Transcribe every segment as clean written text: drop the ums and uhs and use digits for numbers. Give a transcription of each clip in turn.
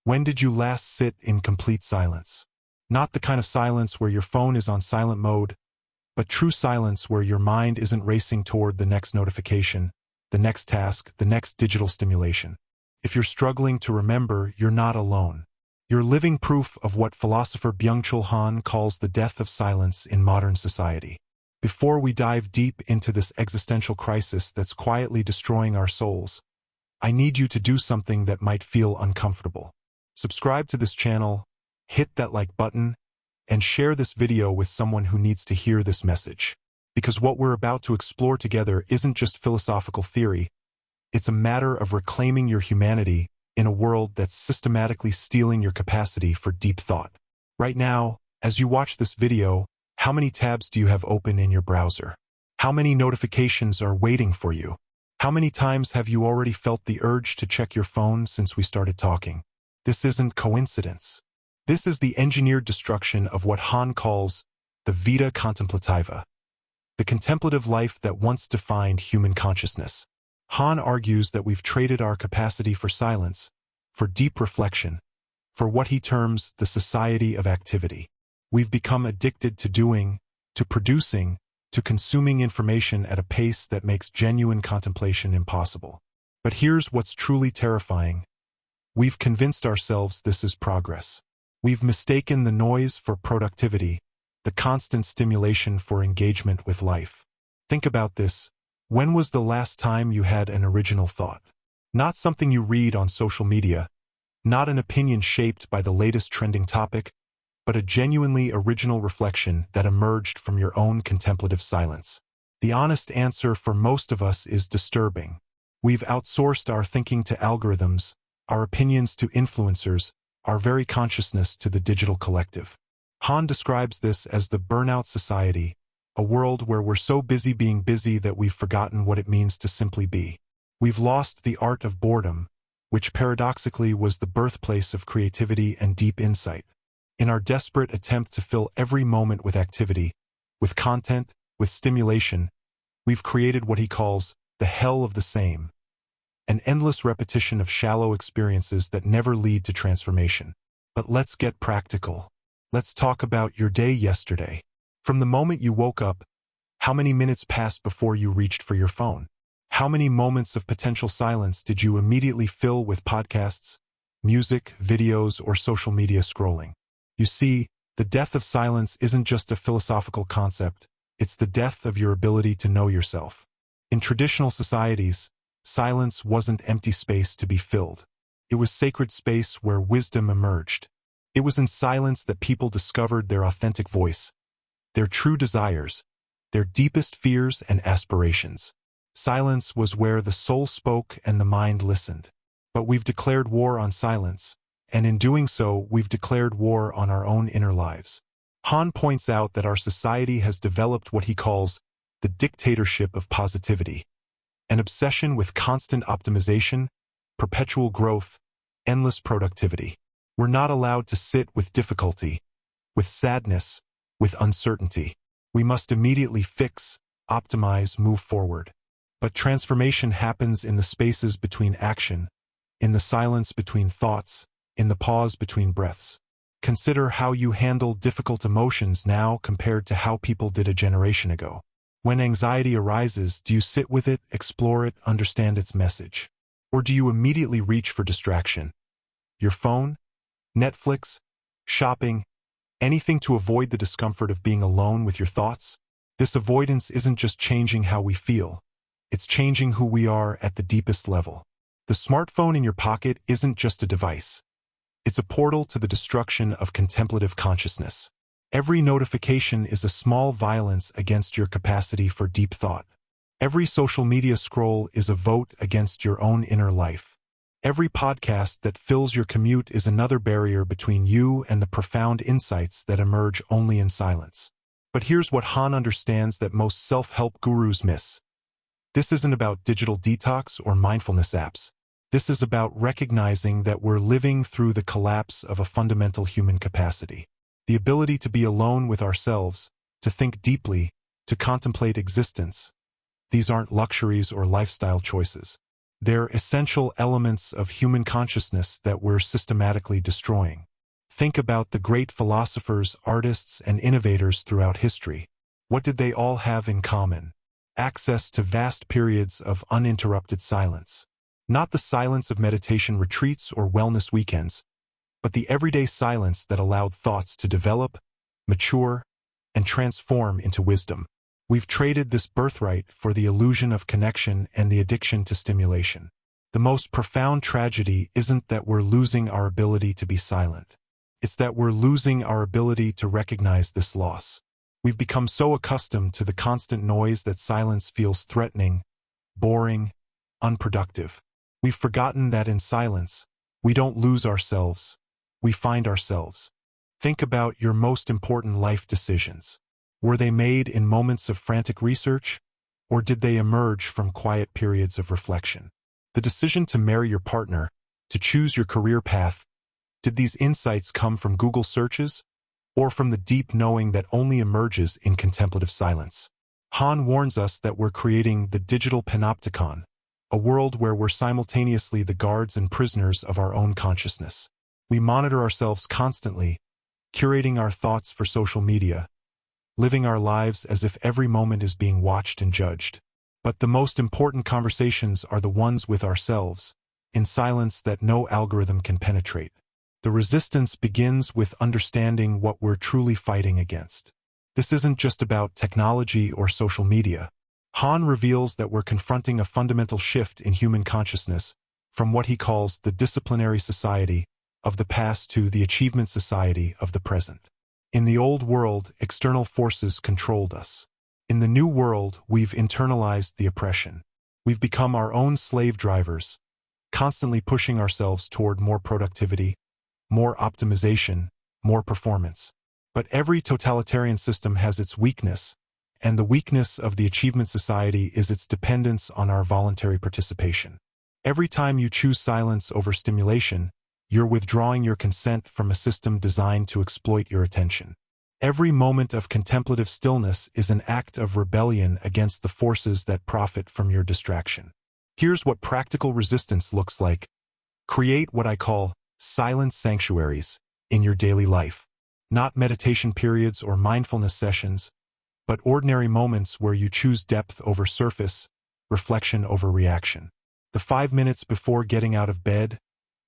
When did you last sit in complete silence? Not the kind of silence where your phone is on silent mode, but true silence where your mind isn't racing toward the next notification, the next task, the next digital stimulation. If you're struggling to remember, you're not alone. You're living proof of what philosopher Byung-Chul calls the death of silence in modern society. Before we dive deep into this existential crisis that's quietly destroying our souls, I need you to do something that might feel uncomfortable. Subscribe to this channel, hit that like button, and share this video with someone who needs to hear this message. Because what we're about to explore together isn't just philosophical theory, it's a matter of reclaiming your humanity in a world that's systematically stealing your capacity for deep thought. Right now, as you watch this video, how many tabs do you have open in your browser? How many notifications are waiting for you? How many times have you already felt the urge to check your phone since we started talking? This isn't coincidence. This is the engineered destruction of what Han calls the vita contemplativa, the contemplative life that once defined human consciousness. Han argues that we've traded our capacity for silence, for deep reflection, for what he terms the society of activity. We've become addicted to doing, to producing, to consuming information at a pace that makes genuine contemplation impossible. But here's what's truly terrifying. We've convinced ourselves this is progress. We've mistaken the noise for productivity, the constant stimulation for engagement with life. Think about this. When was the last time you had an original thought? Not something you read on social media, not an opinion shaped by the latest trending topic, but a genuinely original reflection that emerged from your own contemplative silence. The honest answer for most of us is disturbing. We've outsourced our thinking to algorithms, our opinions to influencers, our very consciousness to the digital collective. Han describes this as the burnout society, a world where we're so busy being busy that we've forgotten what it means to simply be. We've lost the art of boredom, which paradoxically was the birthplace of creativity and deep insight. In our desperate attempt to fill every moment with activity, with content, with stimulation, we've created what he calls the hell of the same, an endless repetition of shallow experiences that never lead to transformation. But let's get practical. Let's talk about your day yesterday. From the moment you woke up, how many minutes passed before you reached for your phone? How many moments of potential silence did you immediately fill with podcasts, music, videos, or social media scrolling? You see, the death of silence isn't just a philosophical concept, it's the death of your ability to know yourself. In traditional societies, silence wasn't empty space to be filled. It was sacred space where wisdom emerged. It was in silence that people discovered their authentic voice, their true desires, their deepest fears and aspirations. Silence was where the soul spoke and the mind listened. But we've declared war on silence, and in doing so, we've declared war on our own inner lives. Han points out that our society has developed what he calls the dictatorship of positivity, an obsession with constant optimization, perpetual growth, endless productivity. We're not allowed to sit with difficulty, with sadness, with uncertainty. We must immediately fix, optimize, move forward. But transformation happens in the spaces between action, in the silence between thoughts, in the pause between breaths. Consider how you handle difficult emotions now compared to how people did a generation ago. When anxiety arises, do you sit with it, explore it, understand its message? Or do you immediately reach for distraction? Your phone? Netflix? Shopping? Anything to avoid the discomfort of being alone with your thoughts? This avoidance isn't just changing how we feel. It's changing who we are at the deepest level. The smartphone in your pocket isn't just a device. It's a portal to the destruction of contemplative consciousness. Every notification is a small violence against your capacity for deep thought. Every social media scroll is a vote against your own inner life. Every podcast that fills your commute is another barrier between you and the profound insights that emerge only in silence. But here's what Han understands that most self-help gurus miss. This isn't about digital detox or mindfulness apps. This is about recognizing that we're living through the collapse of a fundamental human capacity. The ability to be alone with ourselves, to think deeply, to contemplate existence. These aren't luxuries or lifestyle choices. They're essential elements of human consciousness that we're systematically destroying. Think about the great philosophers, artists, and innovators throughout history. What did they all have in common? Access to vast periods of uninterrupted silence. Not the silence of meditation retreats or wellness weekends, but the everyday silence that allowed thoughts to develop, mature, and transform into wisdom. We've traded this birthright for the illusion of connection and the addiction to stimulation. The most profound tragedy isn't that we're losing our ability to be silent. It's that we're losing our ability to recognize this loss. We've become so accustomed to the constant noise that silence feels threatening, boring, unproductive. We've forgotten that in silence, we don't lose ourselves, we find ourselves. Think about your most important life decisions. Were they made in moments of frantic research, or did they emerge from quiet periods of reflection? The decision to marry your partner, to choose your career path, did these insights come from Google searches, or from the deep knowing that only emerges in contemplative silence? Han warns us that we're creating the digital panopticon, a world where we're simultaneously the guards and prisoners of our own consciousness. We monitor ourselves constantly, curating our thoughts for social media, living our lives as if every moment is being watched and judged. But the most important conversations are the ones with ourselves, in silence that no algorithm can penetrate. The resistance begins with understanding what we're truly fighting against. This isn't just about technology or social media. Han reveals that we're confronting a fundamental shift in human consciousness, from what he calls the disciplinary society of the past to the achievement society of the present. In the old world, external forces controlled us. In the new world, we've internalized the oppression. We've become our own slave drivers, constantly pushing ourselves toward more productivity, more optimization, more performance. But every totalitarian system has its weakness, and the weakness of the achievement society is its dependence on our voluntary participation. Every time you choose silence over stimulation, you're withdrawing your consent from a system designed to exploit your attention. Every moment of contemplative stillness is an act of rebellion against the forces that profit from your distraction. Here's what practical resistance looks like. Create what I call silence sanctuaries in your daily life. Not meditation periods or mindfulness sessions, but ordinary moments where you choose depth over surface, reflection over reaction. The 5 minutes before getting out of bed,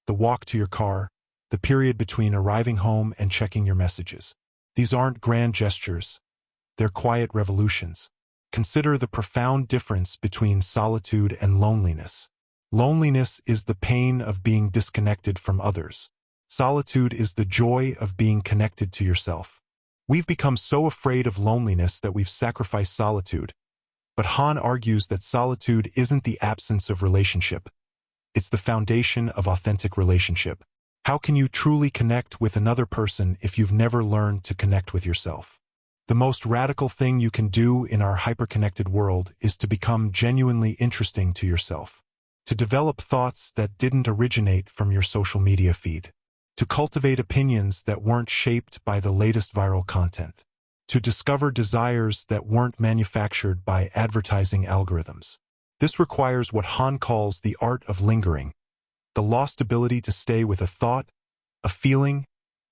the walk to your car, the period between arriving home and checking your messages. These aren't grand gestures. They're quiet revolutions. Consider the profound difference between solitude and loneliness. Loneliness is the pain of being disconnected from others. Solitude is the joy of being connected to yourself. We've become so afraid of loneliness that we've sacrificed solitude. But Han argues that solitude isn't the absence of relationship. It's the foundation of authentic relationship. How can you truly connect with another person if you've never learned to connect with yourself? The most radical thing you can do in our hyper-connected world is to become genuinely interesting to yourself. To develop thoughts that didn't originate from your social media feed. To cultivate opinions that weren't shaped by the latest viral content. To discover desires that weren't manufactured by advertising algorithms. This requires what Han calls the art of lingering, the lost ability to stay with a thought, a feeling,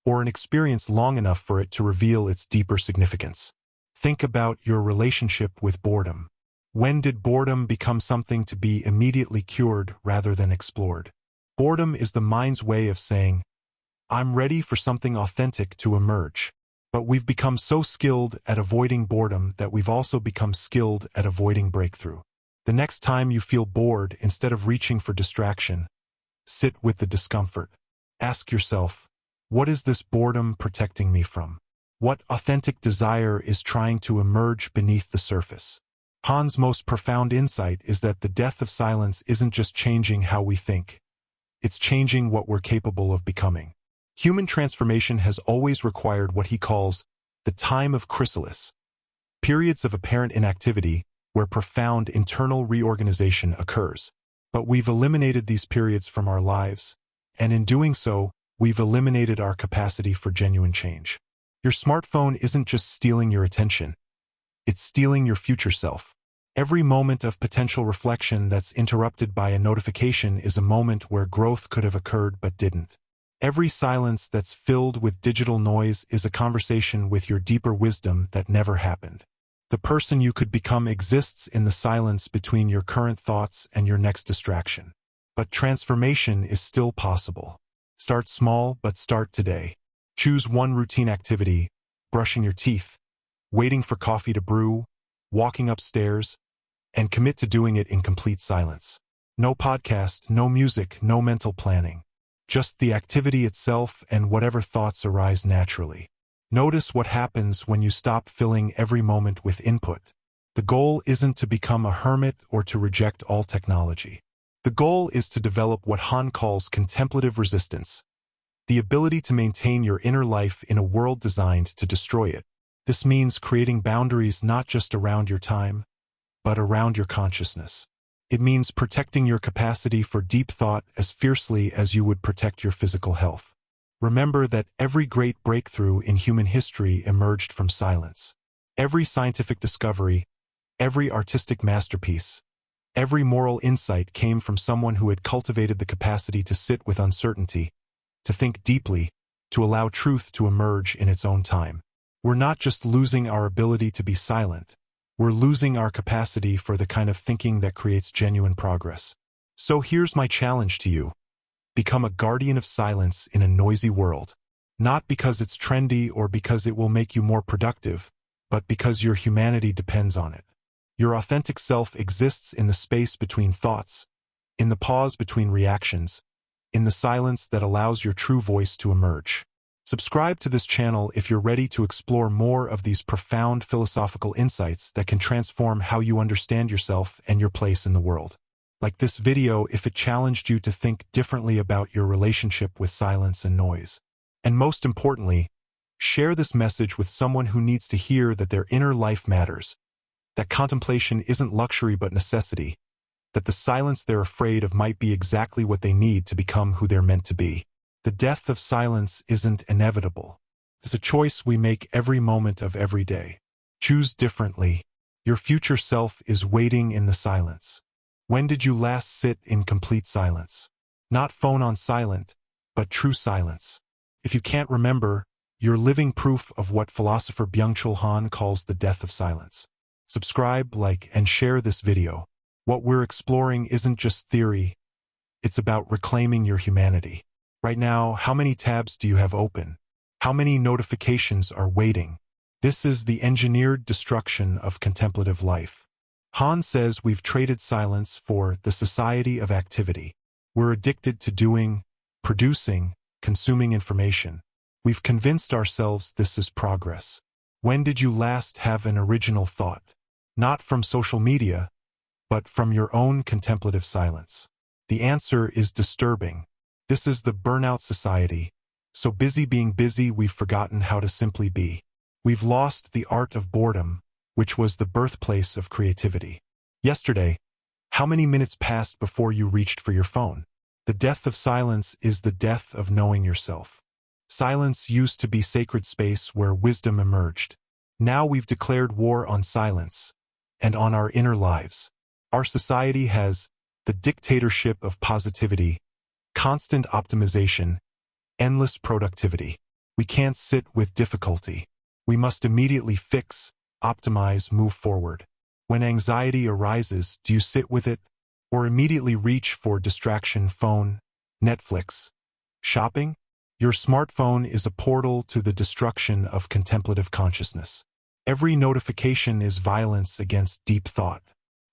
or an experience long enough for it to reveal its deeper significance. Think about your relationship with boredom. When did boredom become something to be immediately cured rather than explored? Boredom is the mind's way of saying, I'm ready for something authentic to emerge. But we've become so skilled at avoiding boredom that we've also become skilled at avoiding breakthrough. The next time you feel bored, instead of reaching for distraction, sit with the discomfort. Ask yourself, what is this boredom protecting me from? What authentic desire is trying to emerge beneath the surface? Han's most profound insight is that the death of silence isn't just changing how we think. It's changing what we're capable of becoming. Human transformation has always required what he calls the time of chrysalis, periods of apparent inactivity where profound internal reorganization occurs. But we've eliminated these periods from our lives, and in doing so, we've eliminated our capacity for genuine change. Your smartphone isn't just stealing your attention, it's stealing your future self. Every moment of potential reflection that's interrupted by a notification is a moment where growth could have occurred but didn't. Every silence that's filled with digital noise is a conversation with your deeper wisdom that never happened. The person you could become exists in the silence between your current thoughts and your next distraction. But transformation is still possible. Start small, but start today. Choose one routine activity: brushing your teeth, waiting for coffee to brew, walking upstairs, and commit to doing it in complete silence. No podcast, no music, no mental planning. Just the activity itself and whatever thoughts arise naturally. Notice what happens when you stop filling every moment with input. The goal isn't to become a hermit or to reject all technology. The goal is to develop what Han calls contemplative resistance, the ability to maintain your inner life in a world designed to destroy it. This means creating boundaries not just around your time, but around your consciousness. It means protecting your capacity for deep thought as fiercely as you would protect your physical health. Remember that every great breakthrough in human history emerged from silence. Every scientific discovery, every artistic masterpiece, every moral insight came from someone who had cultivated the capacity to sit with uncertainty, to think deeply, to allow truth to emerge in its own time. We're not just losing our ability to be silent, we're losing our capacity for the kind of thinking that creates genuine progress. So here's my challenge to you. Become a guardian of silence in a noisy world. Not because it's trendy or because it will make you more productive, but because your humanity depends on it. Your authentic self exists in the space between thoughts, in the pause between reactions, in the silence that allows your true voice to emerge. Subscribe to this channel if you're ready to explore more of these profound philosophical insights that can transform how you understand yourself and your place in the world. Like this video if it challenged you to think differently about your relationship with silence and noise. And most importantly, share this message with someone who needs to hear that their inner life matters, that contemplation isn't luxury but necessity, that the silence they're afraid of might be exactly what they need to become who they're meant to be. The death of silence isn't inevitable. It's a choice we make every moment of every day. Choose differently. Your future self is waiting in the silence. When did you last sit in complete silence? Not phone on silent, but true silence. If you can't remember, you're living proof of what philosopher Byung-Chul calls the death of silence. Subscribe, like, and share this video. What we're exploring isn't just theory, it's about reclaiming your humanity. Right now, how many tabs do you have open? How many notifications are waiting? This is the engineered destruction of contemplative life. Han says we've traded silence for the society of activity. We're addicted to doing, producing, consuming information. We've convinced ourselves this is progress. When did you last have an original thought? Not from social media, but from your own contemplative silence. The answer is disturbing. This is the burnout society. So busy being busy, we've forgotten how to simply be. We've lost the art of boredom, which was the birthplace of creativity. Yesterday, how many minutes passed before you reached for your phone? The death of silence is the death of knowing yourself. Silence used to be sacred space where wisdom emerged. Now we've declared war on silence and on our inner lives. Our society has the dictatorship of positivity, constant optimization, endless productivity. We can't sit with difficulty. We must immediately fix, optimize, move forward. When anxiety arises, do you sit with it or immediately reach for distraction? Phone, Netflix, shopping? Your smartphone is a portal to the destruction of contemplative consciousness. Every notification is violence against deep thought.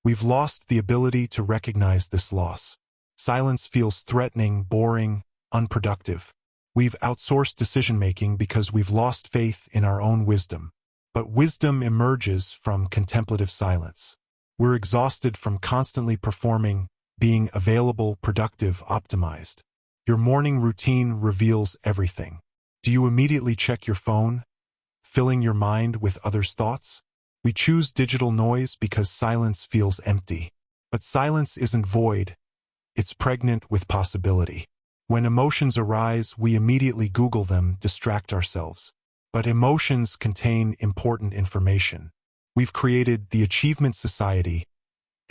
We've lost the ability to recognize this loss. Silence feels threatening, boring, unproductive. We've outsourced decision-making because we've lost faith in our own wisdom. But wisdom emerges from contemplative silence. We're exhausted from constantly performing, being available, productive, optimized. Your morning routine reveals everything. Do you immediately check your phone, filling your mind with others' thoughts? We choose digital noise because silence feels empty. But silence isn't void. It's pregnant with possibility. When emotions arise, we immediately Google them, distract ourselves. But emotions contain important information. We've created the achievement society,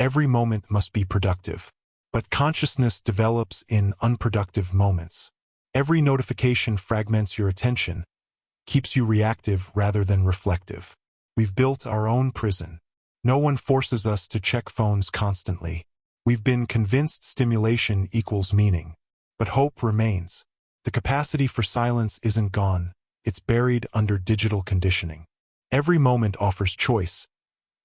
Every moment must be productive. But consciousness develops in unproductive moments. Every notification fragments your attention, keeps you reactive rather than reflective. We've built our own prison. No one forces us to check phones constantly. We've been convinced stimulation equals meaning. But hope remains. The capacity for silence isn't gone. It's buried under digital conditioning. Every moment offers choice,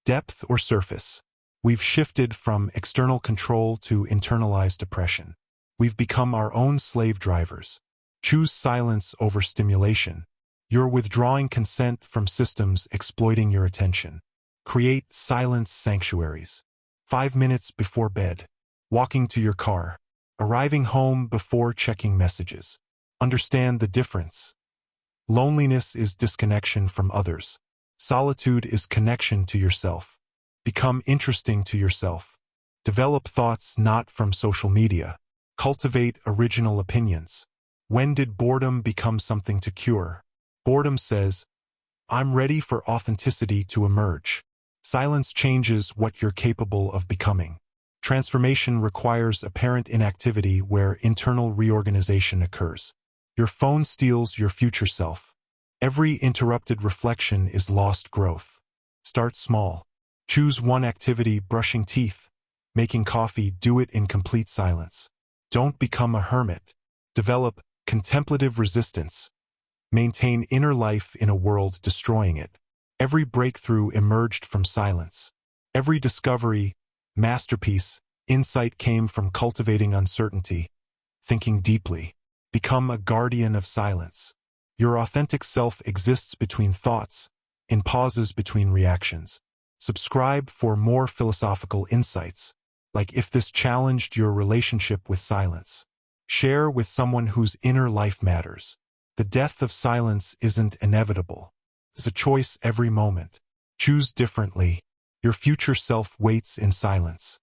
depth or surface. We've shifted from external control to internalized oppression. We've become our own slave drivers. Choose silence over stimulation. You're withdrawing consent from systems exploiting your attention. Create silence sanctuaries. 5 minutes before bed. Walking to your car. Arriving home before checking messages. Understand the difference. Loneliness is disconnection from others. Solitude is connection to yourself. Become interesting to yourself. Develop thoughts not from social media. Cultivate original opinions. When did boredom become something to cure? Boredom says, I'm ready for authenticity to emerge. Silence changes what you're capable of becoming. Transformation requires apparent inactivity where internal reorganization occurs. Your phone steals your future self. Every interrupted reflection is lost growth. Start small. Choose one activity: brushing teeth, making coffee. Do it in complete silence. Don't become a hermit. Develop contemplative resistance. Maintain inner life in a world destroying it. Every breakthrough emerged from silence. Every discovery, masterpiece, insight came from cultivating uncertainty, thinking deeply. Become a guardian of silence. Your authentic self exists between thoughts, in pauses between reactions. Subscribe for more philosophical insights, like if this challenged your relationship with silence. Share with someone whose inner life matters. The death of silence isn't inevitable. It's a choice every moment. Choose differently. Your future self waits in silence.